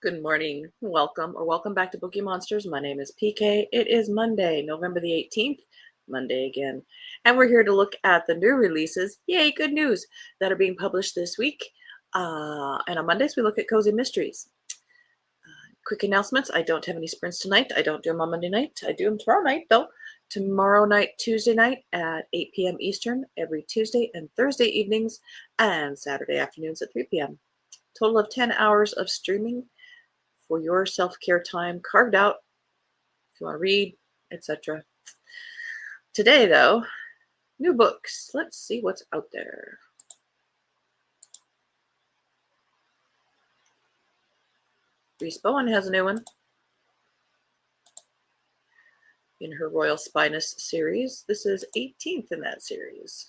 Good morning. Welcome back to Bookeemonsters. My name is PK. It is Monday, November the 18th, Monday again. And we're here to look at the new releases, yay, good news, that are being published this week. And on Mondays, we look at Cozy Mysteries. Quick announcements. I don't have any sprints tonight. I don't do them on Monday night. I do them tomorrow night, though. Tomorrow night, Tuesday night at 8 p.m. Eastern, every Tuesday and Thursday evenings, and Saturday afternoons at 3 p.m. Total of 10 hours of streaming for your self-care time carved out if you want to read, etc. Today, though, new books. Let's see what's out there. Reese Bowen has a new one in her Royal Spinous series. This is 18th in that series.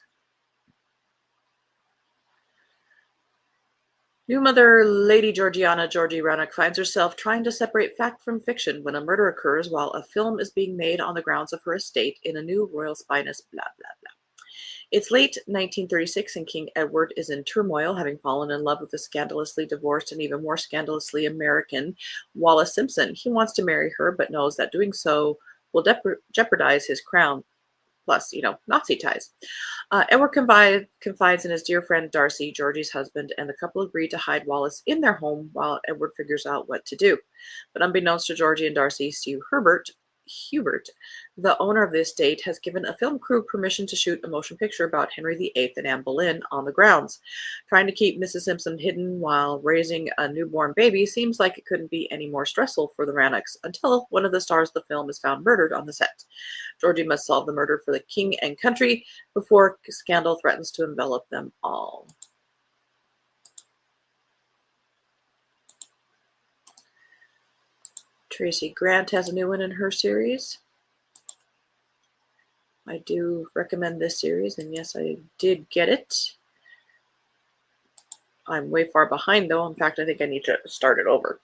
New mother Lady Georgiana Georgie Rannoch finds herself trying to separate fact from fiction when a murder occurs while a film is being made on the grounds of her estate in a new Royal Spinous blah blah blah. It's late 1936 and King Edward is in turmoil, having fallen in love with the scandalously divorced and even more scandalously American Wallis Simpson. He wants to marry her, but knows that doing so will jeopardize his crown. Plus, Nazi ties. Edward confides in his dear friend Darcy, Georgie's husband, and the couple agree to hide Wallis in their home while Edward figures out what to do. But unbeknownst to Georgie and Darcy, Hubert, the owner of the estate, has given a film crew permission to shoot a motion picture about Henry VIII and Anne Boleyn on the grounds. Trying to keep Mrs. Simpson hidden while raising a newborn baby seems like it couldn't be any more stressful for the Rannocks until one of the stars of the film is found murdered on the set. Georgie must solve the murder for the king and country before scandal threatens to envelop them all. Tracy Grant has a new one in her series. I do recommend this series, and yes, I did get it. I'm way far behind, though. In fact, I think I need to start it over.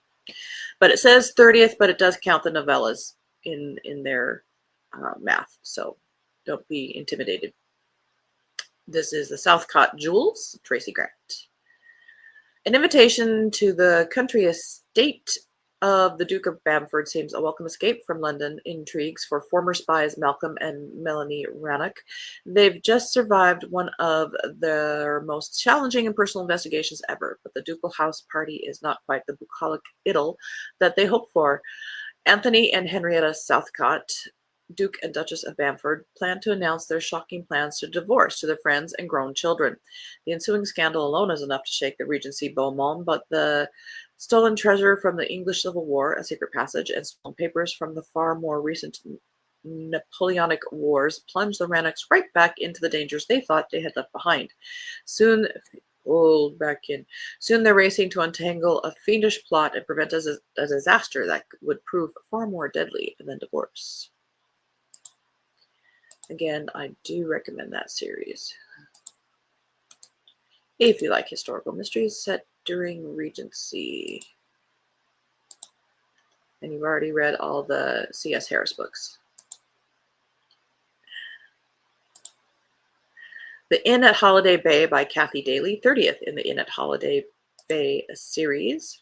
But it says 30th, but it does count the novellas in their math, so don't be intimidated. This is the Southcott Jewels, Tracy Grant. An invitation to the country estate of the Duke of Bamford seems a welcome escape from London intrigues for former spies Malcolm and Melanie Rannoch. They've just survived one of their most challenging and personal investigations ever, but the ducal house party is not quite the bucolic idyll that they hoped for. Anthony and Henrietta Southcott, Duke and Duchess of Bamford, plan to announce their shocking plans to divorce to their friends and grown children. The ensuing scandal alone is enough to shake the Regency beau monde, but the stolen treasure from the English Civil War, a secret passage, and stolen papers from the far more recent Napoleonic Wars plunge the Rannocks right back into the dangers they thought they had left behind. Soon they're racing to untangle a fiendish plot and prevent a disaster that would prove far more deadly than divorce. Again, I do recommend that series. If you like historical mysteries set during Regency. And you've already read all the C.S. Harris books. The Inn at Holiday Bay by Kathy Daly, 30th in the Inn at Holiday Bay series.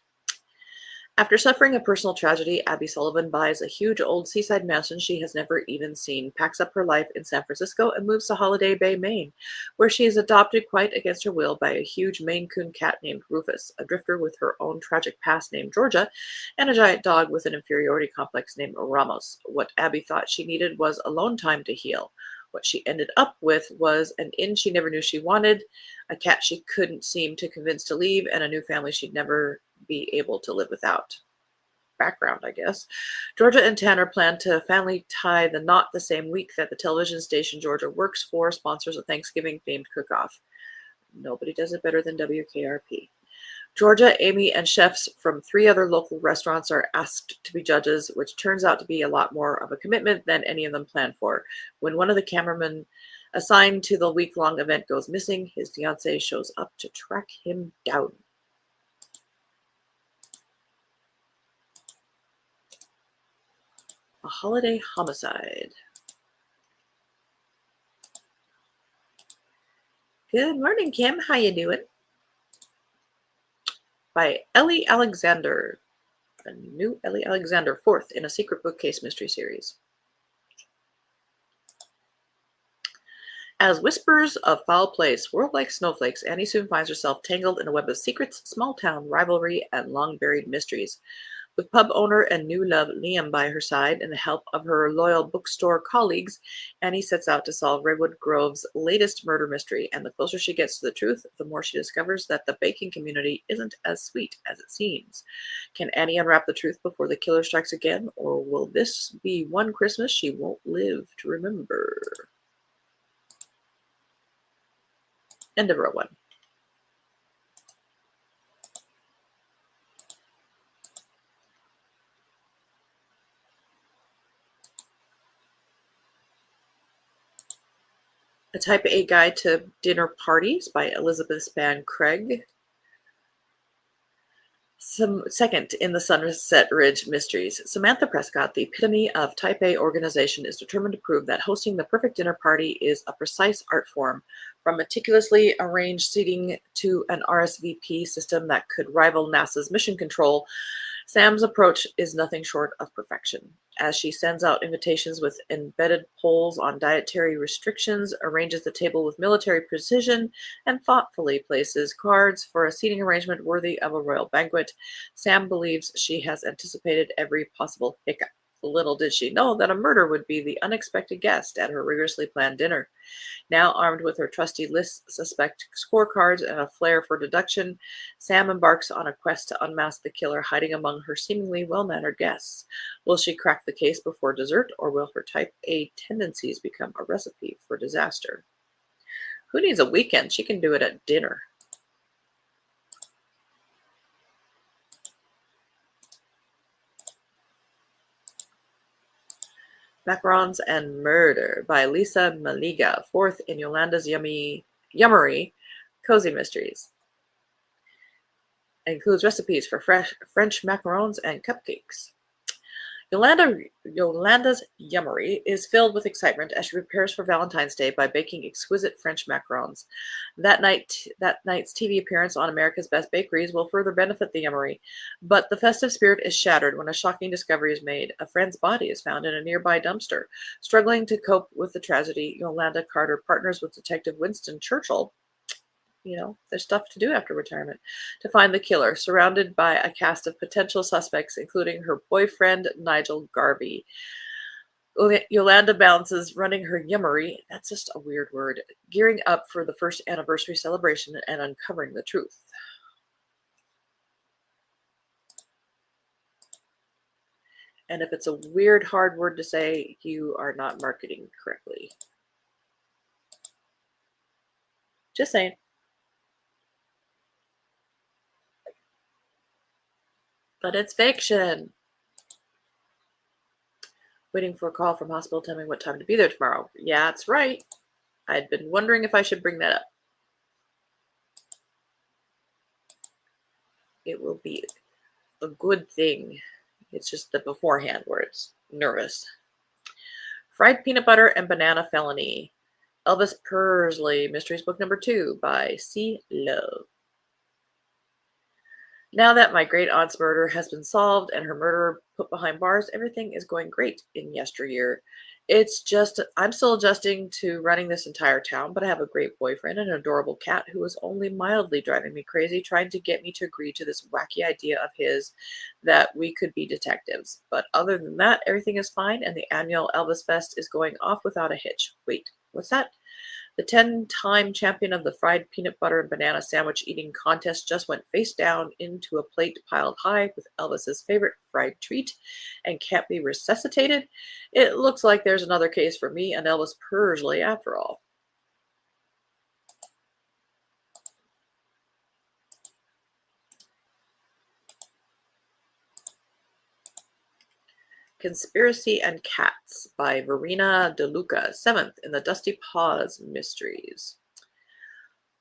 After suffering a personal tragedy, Abby Sullivan buys a huge old seaside mansion she has never even seen, packs up her life in San Francisco, and moves to Holiday Bay, Maine, where she is adopted quite against her will by a huge Maine Coon cat named Rufus, a drifter with her own tragic past named Georgia, and a giant dog with an inferiority complex named Ramos. What Abby thought she needed was alone time to heal. What she ended up with was an inn she never knew she wanted, a cat she couldn't seem to convince to leave, and a new family she'd never be able to live without. Background, I guess. Georgia and Tanner plan to family tie the knot the same week that the television station Georgia works for sponsors a Thanksgiving-themed cook-off. Nobody does it better than WKRP. Georgia, Amy, and chefs from 3 other local restaurants are asked to be judges, which turns out to be a lot more of a commitment than any of them planned for. When one of the cameramen assigned to the week-long event goes missing, his fiancée shows up to track him down. A Holiday Homicide. Good morning, Kim. How you doing? By Ellie Alexander. a new Ellie Alexander, fourth in a secret bookcase mystery series. As whispers of foul play swirl like snowflakes, Annie soon finds herself tangled in a web of secrets, small-town rivalry, and long-buried mysteries. With pub owner and new love Liam by her side and the help of her loyal bookstore colleagues, Annie sets out to solve Redwood Grove's latest murder mystery, and the closer she gets to the truth, the more she discovers that the baking community isn't as sweet as it seems. Can Annie unwrap the truth before the killer strikes again, or will this be one Christmas she won't live to remember? End of row one. A Type A Guide to Dinner Parties by Elizabeth Spann Craig. Second in the Sunset Ridge Mysteries, Samantha Prescott, the epitome of Type A organization, is determined to prove that hosting the perfect dinner party is a precise art form, from meticulously arranged seating to an RSVP system that could rival NASA's mission control. Sam's approach is nothing short of perfection. As she sends out invitations with embedded polls on dietary restrictions, arranges the table with military precision, and thoughtfully places cards for a seating arrangement worthy of a royal banquet, Sam believes she has anticipated every possible hiccup. Little did she know that a murder would be the unexpected guest at her rigorously planned dinner. Now armed with her trusty list, suspect scorecards, and a flair for deduction, Sam embarks on a quest to unmask the killer hiding among her seemingly well-mannered guests. Will she crack the case before dessert, or will her Type A tendencies become a recipe for disaster? Who needs a weekend? She can do it at dinner. Macarons and Murder by Lisa Maliga, fourth in Yolanda's Yummery Cozy Mysteries. It includes recipes for French macarons and cupcakes. Yolanda's Yummery is filled with excitement as she prepares for Valentine's Day by baking exquisite French macarons. That night's TV appearance on America's Best Bakeries will further benefit the Yummery, but the festive spirit is shattered when a shocking discovery is made. A friend's body is found in a nearby dumpster. Struggling to cope with the tragedy, Yolanda Carter partners with Detective Winston Churchill. There's stuff to do after retirement, to find the killer, surrounded by a cast of potential suspects, including her boyfriend, Nigel Garvey. Yolanda balances running her Yummery, that's just a weird word, gearing up for the first anniversary celebration and uncovering the truth. And if it's a weird, hard word to say, you are not marketing correctly. Just saying. But it's fiction. Waiting for a call from hospital telling me what time to be there tomorrow. Yeah, that's right. I'd been wondering if I should bring that up. It will be a good thing. It's just the beforehand where it's nervous. Fried Peanut Butter and Banana Felony. Elvis Pursley, Mysteries Book number 2 by C. Love. Now that my great aunt's murder has been solved and her murderer put behind bars, everything is going great in yesteryear. It's just, I'm still adjusting to running this entire town, but I have a great boyfriend and an adorable cat who is only mildly driving me crazy, trying to get me to agree to this wacky idea of his that we could be detectives. But other than that, everything is fine, and the annual Elvis Fest is going off without a hitch. Wait, what's that? The 10-time champion of the fried peanut butter and banana sandwich eating contest just went face down into a plate piled high with Elvis's favorite fried treat and can't be resuscitated. It looks like there's another case for me and Elvis Pursley after all. Conspiracy and Cats by Verena DeLuca, 7th in the Dusty Paws Mysteries.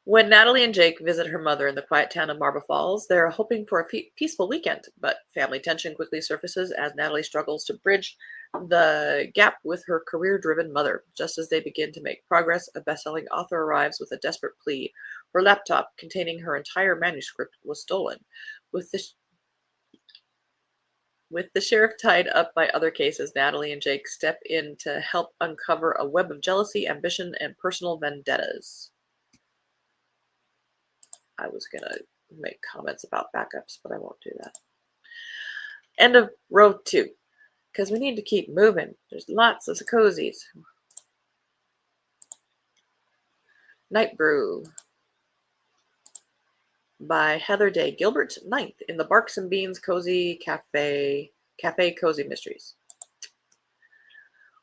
When Natalie and Jake visit her mother in the quiet town of Marble Falls, they're hoping for a peaceful weekend, but family tension quickly surfaces as Natalie struggles to bridge the gap with her career-driven mother. Just as they begin to make progress, a best-selling author arrives with a desperate plea. Her laptop, containing her entire manuscript, was stolen. With this With the sheriff tied up by other cases, Natalie and Jake step in to help uncover a web of jealousy, ambition, and personal vendettas. I was going to make comments about backups, but I won't do that. End of row 2, because we need to keep moving. There's lots of cozies. Night Brew by Heather Day Gilbert, 9th in the Barks and Beans Cozy Cafe Cozy Mysteries.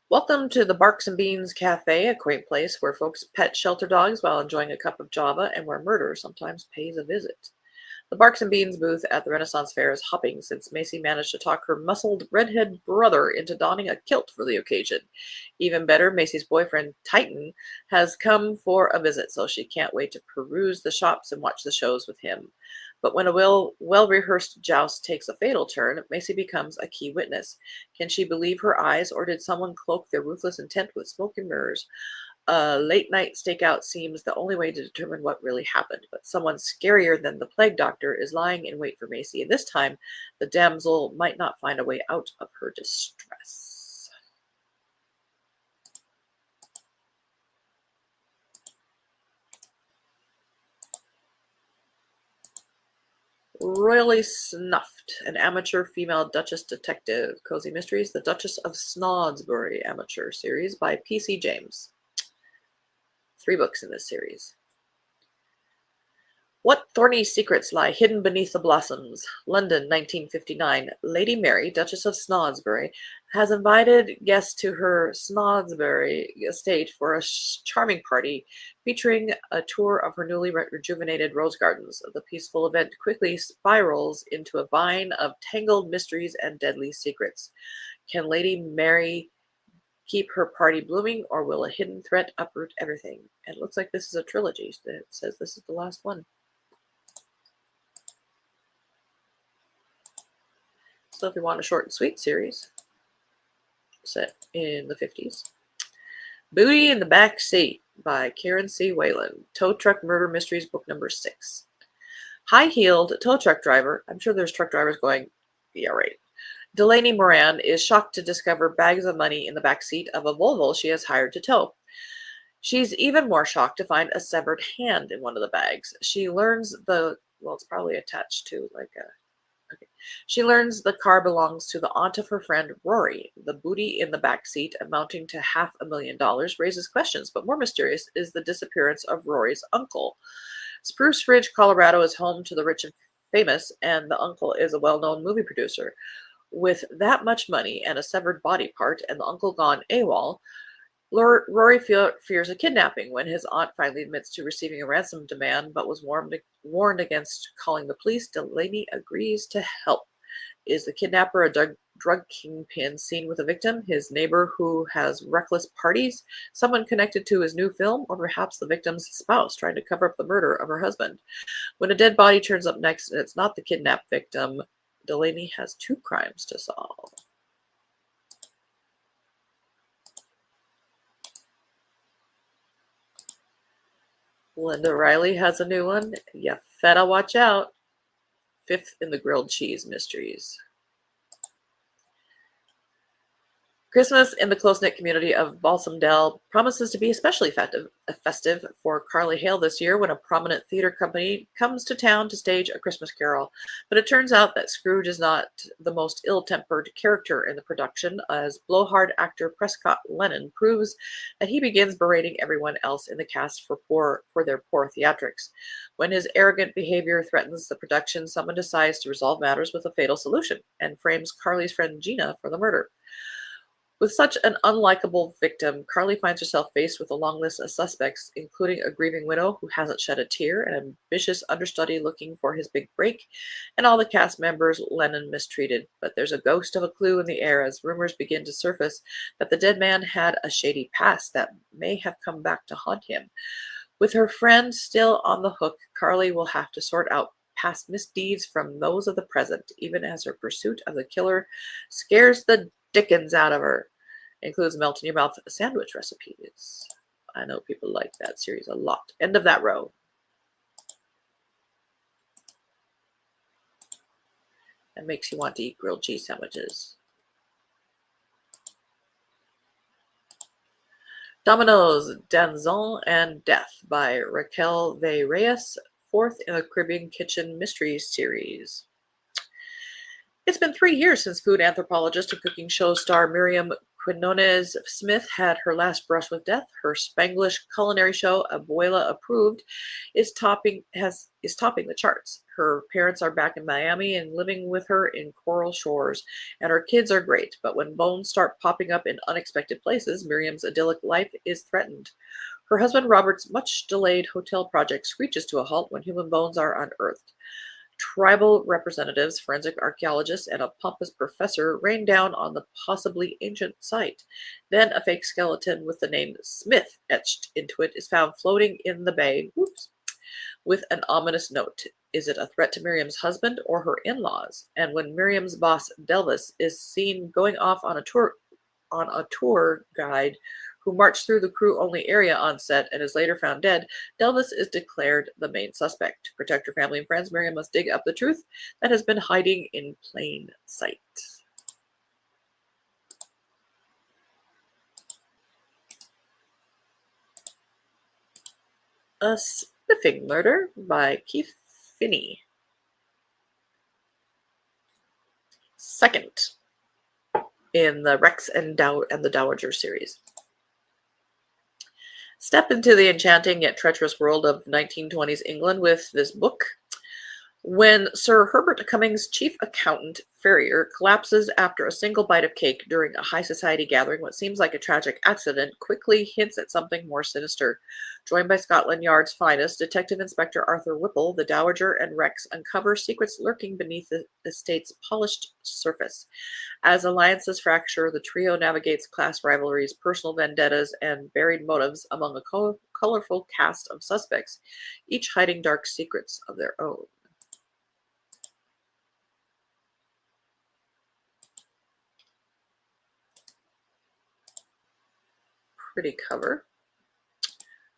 Welcome to the Barks and Beans Cafe, a quaint place where folks pet shelter dogs while enjoying a cup of java and where murder sometimes pays a visit. The Barks and Beans booth at the Renaissance Fair is hopping since Macy managed to talk her muscled redhead brother into donning a kilt for the occasion. Even better, Macy's boyfriend, Titan, has come for a visit, so she can't wait to peruse the shops and watch the shows with him. But when a well-rehearsed joust takes a fatal turn, Macy becomes a key witness. Can she believe her eyes, or did someone cloak their ruthless intent with smoke and mirrors? A late-night stakeout seems the only way to determine what really happened, but someone scarier than the plague doctor is lying in wait for Macy, and this time the damsel might not find a way out of her distress. Royally Snuffed, an amateur female Duchess detective. Cozy Mysteries, The Duchess of Snodsbury amateur series by P.C. James. 3 books in this series. What thorny secrets lie hidden beneath the blossoms? London, 1959. Lady Mary, Duchess of Snodsbury, has invited guests to her Snodsbury estate for a charming party featuring a tour of her newly rejuvenated rose gardens. The peaceful event quickly spirals into a vine of tangled mysteries and deadly secrets. Can Lady Mary keep her party blooming, or will a hidden threat uproot everything? And it looks like this is a trilogy. It says this is the last one. So if you want a short and sweet series set in the 50s. Booty in the Back Seat by Karen C. Whalen. Tow Truck Murder Mysteries, book number 6. High-heeled tow truck driver, I'm sure there's truck drivers going, yeah, right. Delaney Moran is shocked to discover bags of money in the back seat of a Volvo she has hired to tow. She's even more shocked to find a severed hand in one of the bags. She learns it's probably attached to okay. She learns the car belongs to the aunt of her friend Rory. The booty in the back seat, amounting to $500,000, raises questions, but more mysterious is the disappearance of Rory's uncle. Spruce Ridge, Colorado is home to the rich and famous, and the uncle is a well-known movie producer. With that much money and a severed body part and the uncle gone AWOL, Rory fears a kidnapping when his aunt finally admits to receiving a ransom demand but was warned against calling the police. Delaney agrees to help. Is the kidnapper a drug kingpin seen with a victim, his neighbor who has reckless parties, someone connected to his new film, or perhaps the victim's spouse trying to cover up the murder of her husband? When a dead body turns up next and it's not the kidnapped victim, Delaney has 2 crimes to solve. Linda Riley has a new one. You fetta watch out. 5th in the Grilled Cheese Mysteries. Christmas in the close-knit community of Balsamdale promises to be especially festive for Carly Hale this year when a prominent theater company comes to town to stage A Christmas Carol. But it turns out that Scrooge is not the most ill-tempered character in the production, as blowhard actor Prescott Lennon proves that he begins berating everyone else in the cast for their poor theatrics. When his arrogant behavior threatens the production, someone decides to resolve matters with a fatal solution and frames Carly's friend Gina for the murder. With such an unlikable victim, Carly finds herself faced with a long list of suspects, including a grieving widow who hasn't shed a tear, an ambitious understudy looking for his big break, and all the cast members Lennon mistreated. But there's a ghost of a clue in the air as rumors begin to surface that the dead man had a shady past that may have come back to haunt him. With her friend still on the hook, Carly will have to sort out past misdeeds from those of the present, even as her pursuit of the killer scares the dickens out of her. Includes melt-in-your-mouth sandwich recipes. I know people like that series a lot. End of that row. and makes you want to eat grilled cheese sandwiches. Dominoes, Danzon, and Death by Raquel V. Reyes, fourth in the Caribbean Kitchen Mysteries series. It's been 3 years since food anthropologist and cooking show star Miriam Quinones Smith had her last brush with death. Her Spanglish culinary show, Abuela Approved, is topping the charts. Her parents are back in Miami and living with her in Coral Shores, and her kids are great. But when bones start popping up in unexpected places, Miriam's idyllic life is threatened. Her husband Robert's much-delayed hotel project screeches to a halt when human bones are unearthed. Tribal representatives, forensic archaeologists, and a pompous professor rain down on the possibly ancient site. Then a fake skeleton with the name Smith etched into it is found floating in the bay, with an ominous note. Is it a threat to Miriam's husband or her in-laws? And when Miriam's boss, Delvis, is seen going off on a tour guide who marched through the crew-only area on set and is later found dead, Delvis is declared the main suspect. To protect her family and friends, Miriam must dig up the truth that has been hiding in plain sight. A Spiffing Murder by Keith Finney. Second in the Rex and the Dowager series. Step into the enchanting yet treacherous world of 1920s England with this book. When Sir Herbert Cummings' chief accountant, Ferrier, collapses after a single bite of cake during a high society gathering, what seems like a tragic accident quickly hints at something more sinister. Joined by Scotland Yard's finest, Detective Inspector Arthur Whipple, the Dowager and Rex uncover secrets lurking beneath the estate's polished surface. As alliances fracture, the trio navigates class rivalries, personal vendettas, and buried motives among a colorful cast of suspects, each hiding dark secrets of their own. Pretty cover.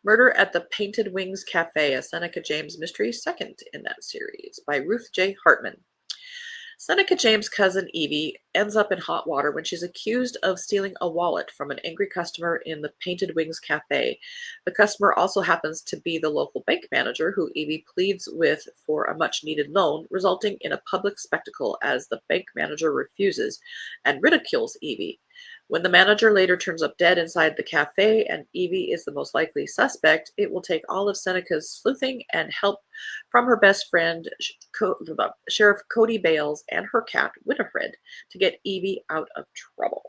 Murder at the Painted Wings Cafe, a Seneca James mystery, second in that series, by Ruth J. Hartman. Seneca James' cousin Evie ends up in hot water when she's accused of stealing a wallet from an angry customer in the Painted Wings Cafe. The customer also happens to be the local bank manager, who Evie pleads with for a much-needed loan, resulting in a public spectacle as the bank manager refuses and ridicules Evie. When the manager later turns up dead inside the cafe and Evie is the most likely suspect, it will take all of Seneca's sleuthing and help from her best friend, Sheriff Cody Bales, and her cat, Winifred, to get Evie out of trouble.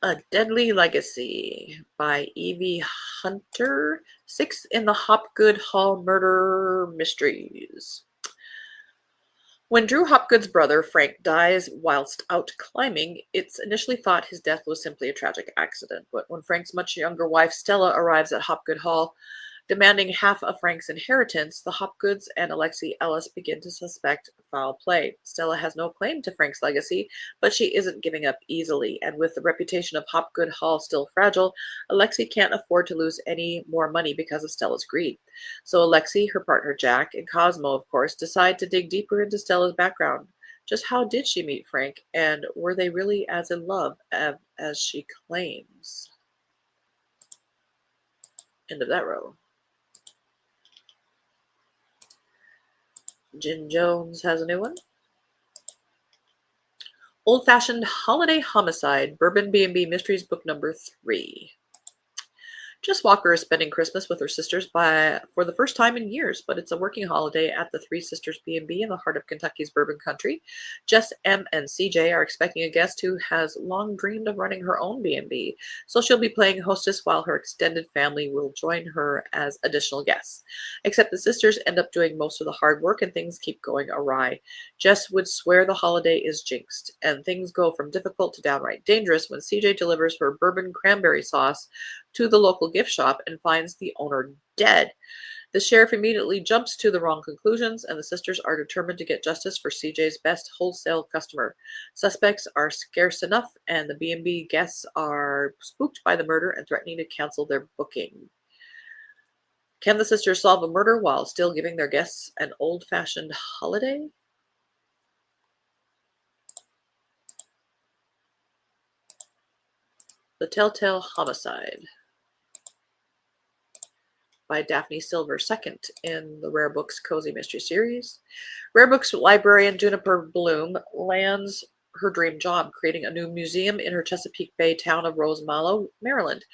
A Deadly Legacy by Evie Hunter, sixth in the Hopgood Hall Murder Mysteries. When Drew Hopgood's brother, Frank, dies whilst out climbing, it's initially thought his death was simply a tragic accident. But when Frank's much younger wife, Stella, arrives at Hopgood Hall, demanding half of Frank's inheritance, the Hopgoods and Alexi Ellis begin to suspect foul play. Stella has no claim to Frank's legacy, but she isn't giving up easily, and with the reputation of Hopgood Hall still fragile, Alexi can't afford to lose any more money because of Stella's greed. So Alexi, her partner Jack, and Cosmo, of course, decide to dig deeper into Stella's background. Just how did she meet Frank, and were they really as in love as she claims? End of that row. Jim Jones has a new one. Old-Fashioned Holiday Homicide, Bourbon B&B Mysteries, book number 3. Jess Walker is spending Christmas with her sisters for the first time in years, but it's a working holiday at the Three Sisters B&B in the heart of Kentucky's bourbon country. Jess, M, and CJ are expecting a guest who has long dreamed of running her own B&B, so she'll be playing hostess while her extended family will join her as additional guests. Except the sisters end up doing most of the hard work and things keep going awry. Jess would swear the holiday is jinxed, and things go from difficult to downright dangerous when CJ delivers her bourbon cranberry sauce to the local gift shop and finds the owner dead. The sheriff immediately jumps to the wrong conclusions, and the sisters are determined to get justice for CJ's best wholesale customer. Suspects are scarce enough, and the B&B guests are spooked by the murder and threatening to cancel their booking. Can the sisters solve a murder while still giving their guests an old-fashioned holiday? The Telltale Homicide by Daphne Silver, second in the Rare Books Cozy Mystery series. Rare Books librarian Juniper Bloom lands her dream job, creating a new museum in her Chesapeake Bay town of Rosemallow, Maryland.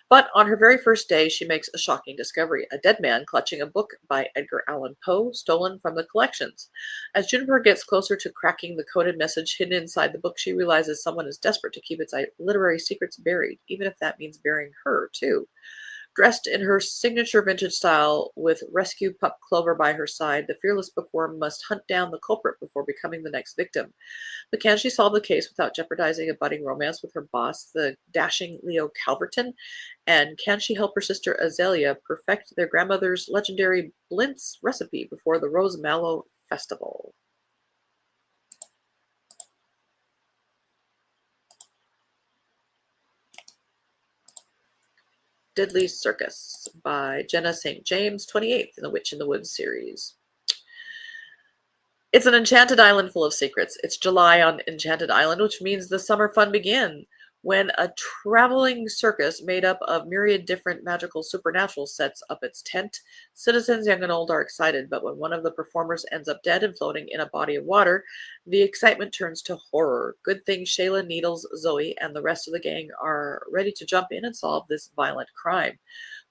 But on her very first day, she makes a shocking discovery: a dead man clutching a book by Edgar Allan Poe, stolen from the collections. As Juniper gets closer to cracking the coded message hidden inside the book, she realizes someone is desperate to keep its literary secrets buried, even if that means burying her, too. Dressed in her signature vintage style, with rescue pup Clover by her side, the fearless bookworm must hunt down the culprit before becoming the next victim. But can she solve the case without jeopardizing a budding romance with her boss, the dashing Leo Calverton? And can she help her sister Azalea perfect their grandmother's legendary blintz recipe before the Rose Mallow Festival? Diddley Circus by Jenna St. James, 28th in the Witch in the Woods series. It's an enchanted island full of secrets. It's July on Enchanted Island, which means the summer fun begin. When a traveling circus made up of myriad different magical supernaturals sets up its tent, citizens young and old are excited, but when one of the performers ends up dead and floating in a body of water, the excitement turns to horror. Good thing Shayla, Needles, Zoe, and the rest of the gang are ready to jump in and solve this violent crime.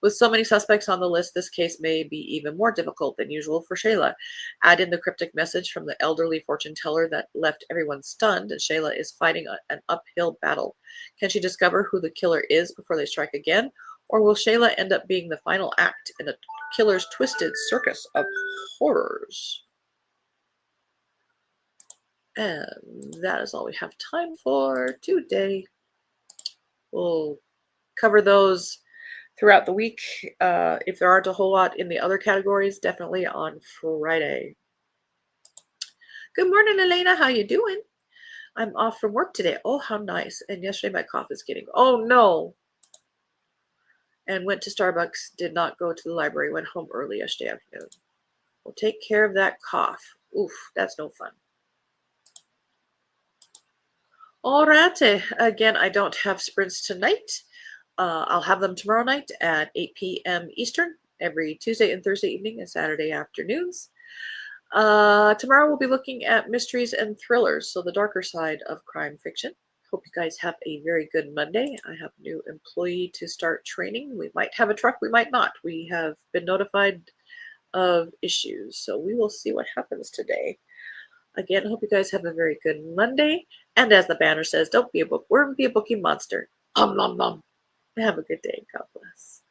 With so many suspects on the list, this case may be even more difficult than usual for Shayla. Add in the cryptic message from the elderly fortune teller that left everyone stunned, and Shayla is fighting an uphill battle. Can she discover who the killer is before they strike again? Or will Shayla end up being the final act in a killer's twisted circus of horrors? And that is all we have time for today. We'll cover those throughout the week. If there aren't a whole lot in the other categories, definitely on Friday. Good morning, Elena. How you doing? I'm off from work today. Oh, how nice. And yesterday my cough is getting, oh no. And went to Starbucks, did not go to the library, went home early yesterday afternoon. We'll take care of that cough. Oof, that's no fun. Alrighty. Again, I don't have sprints tonight. I'll have them tomorrow night at 8 p.m. Eastern, every Tuesday and Thursday evening and Saturday afternoons. Tomorrow we'll be looking at mysteries and thrillers, so the darker side of crime fiction. Hope you guys have a very good Monday. I have a new employee to start training. We might have a truck, we might not. We have been notified of issues, so we will see what happens today. Again, I hope you guys have a very good Monday. And as the banner says, don't be a bookworm, be a bookie monster. Nom nom nom. Have a good day. God bless.